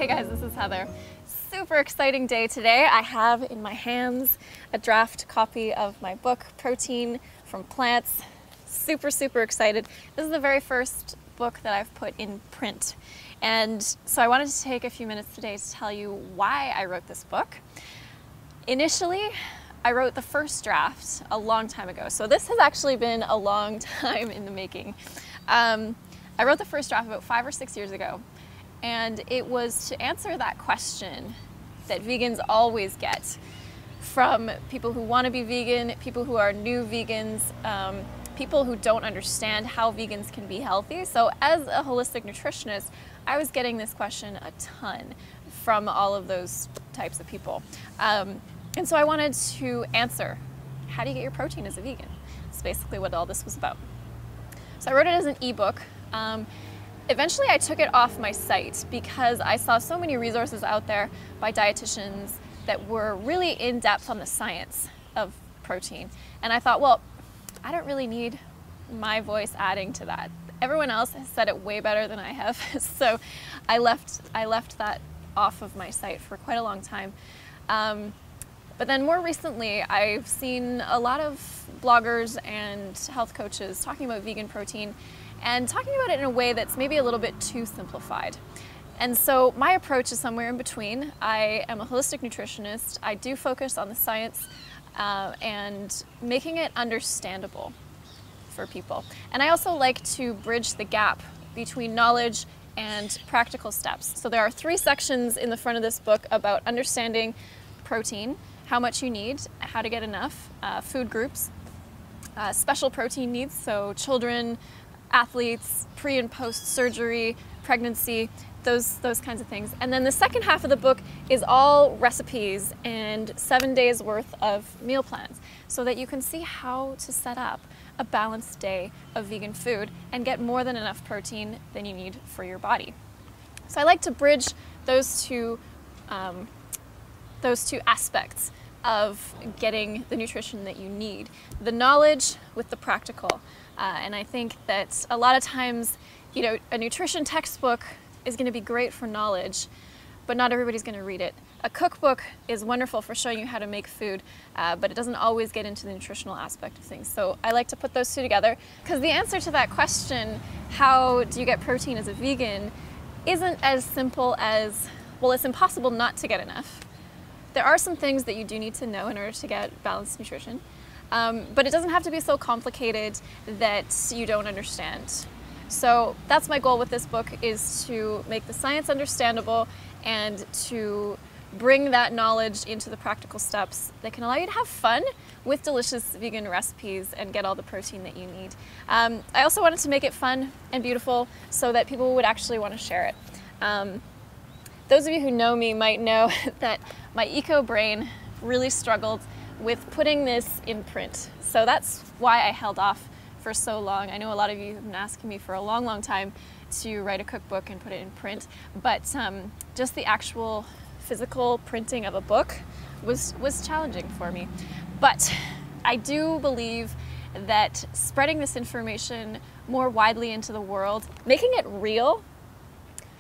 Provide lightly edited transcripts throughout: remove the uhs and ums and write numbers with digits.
Hey guys, this is Heather. Super exciting day today. I have in my hands a draft copy of my book, Protein from Plants. Super excited. This is the very first book that I've put in print. And so I wanted to take a few minutes today to tell you why I wrote this book. Initially, I wrote the first draft a long time ago. So this has actually been a long time in the making. I wrote the first draft about 5 or 6 years ago. And it was to answer that question that vegans always get from people who want to be vegan, people who are new vegans, people who don't understand how vegans can be healthy. So as a holistic nutritionist, I was getting this question a ton from all of those types of people. And so I wanted to answer, how do you get your protein as a vegan? That's basically what all this was about. So I wrote it as an ebook. Eventually I took it off my site because I saw so many resources out there by dietitians that were really in depth on the science of protein. And I thought, well, I don't really need my voice adding to that. Everyone else has said it way better than I have. So I left that off of my site for quite a long time. But then more recently, I've seen a lot of bloggers and health coaches talking about vegan protein and talking about it in a way that's maybe a little bit too simplified. And so my approach is somewhere in between. I am a holistic nutritionist. I do focus on the science and making it understandable for people. And I also like to bridge the gap between knowledge and practical steps. So there are 3 sections in the front of this book about understanding protein, how much you need, how to get enough, food groups, special protein needs, so children, athletes, pre and post surgery, pregnancy, those kinds of things. And then the second half of the book is all recipes and 7 days worth of meal plans so that you can see how to set up a balanced day of vegan food and get more than enough protein than you need for your body. So I like to bridge those two aspects of getting the nutrition that you need, the knowledge with the practical. And I think that a lot of times, you know, a nutrition textbook is going to be great for knowledge, but not everybody's going to read it. A cookbook is wonderful for showing you how to make food, but it doesn't always get into the nutritional aspect of things. So I like to put those two together because the answer to that question, how do you get protein as a vegan, isn't as simple as, well, it's impossible not to get enough. There are some things that you do need to know in order to get balanced nutrition, but it doesn't have to be so complicated that you don't understand. So that's my goal with this book, is to make the science understandable and to bring that knowledge into the practical steps that can allow you to have fun with delicious vegan recipes and get all the protein that you need. I also wanted to make it fun and beautiful so that people would actually want to share it. Those of you who know me might know that my eco brain really struggled with putting this in print. So that's why I held off for so long. I know a lot of you have been asking me for a long time to write a cookbook and put it in print, but just the actual physical printing of a book was challenging for me. But I do believe that spreading this information more widely into the world, making it real,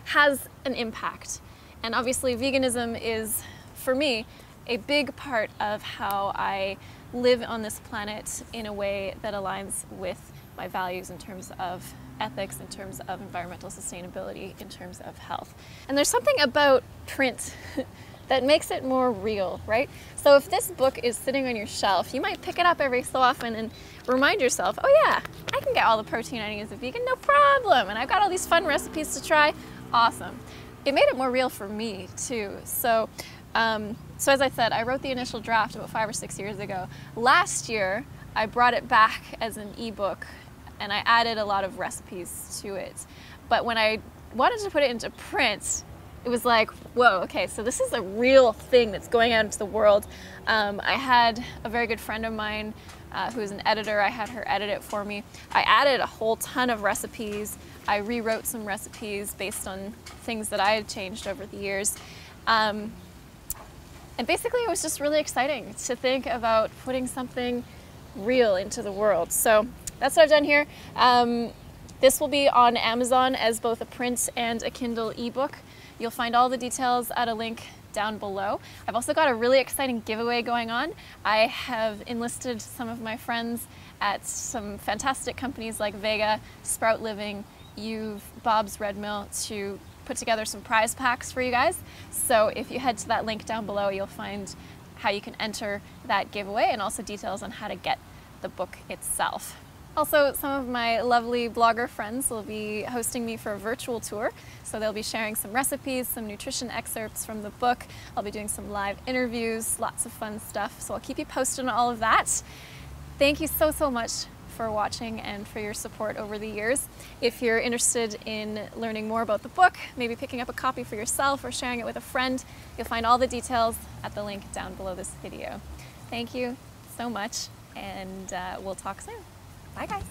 has an impact. And obviously veganism is, for me, a big part of how I live on this planet in a way that aligns with my values in terms of ethics, in terms of environmental sustainability, in terms of health. And there's something about print that makes it more real, right? So if this book is sitting on your shelf, you might pick it up every so often and remind yourself, oh yeah, I can get all the protein I need as a vegan, no problem. And I've got all these fun recipes to try, awesome. It made it more real for me too. So as I said, I wrote the initial draft about 5 or 6 years ago. Last year, I brought it back as an ebook and I added a lot of recipes to it. But when I wanted to put it into print, it was like, whoa, okay, so this is a real thing that's going out into the world. I had a very good friend of mine who is an editor. I had her edit it for me. I added a whole ton of recipes. I rewrote some recipes based on things that I had changed over the years. And basically it was just really exciting to think about putting something real into the world. So that's what I've done here. This will be on Amazon as both a print and a Kindle ebook. You'll find all the details at a link down below. I've also got a really exciting giveaway going on. I have enlisted some of my friends at some fantastic companies like Vega, Sprout Living, Bob's Red Mill to put together some prize packs for you guys. So if you head to that link down below, you'll find how you can enter that giveaway and also details on how to get the book itself. Also, some of my lovely blogger friends will be hosting me for a virtual tour. So they'll be sharing some recipes, some nutrition excerpts from the book. I'll be doing some live interviews, lots of fun stuff. So I'll keep you posted on all of that. Thank you so much for watching and for your support over the years. If you're interested in learning more about the book, maybe picking up a copy for yourself or sharing it with a friend, you'll find all the details at the link down below this video. Thank you so much, and we'll talk soon. Bye guys.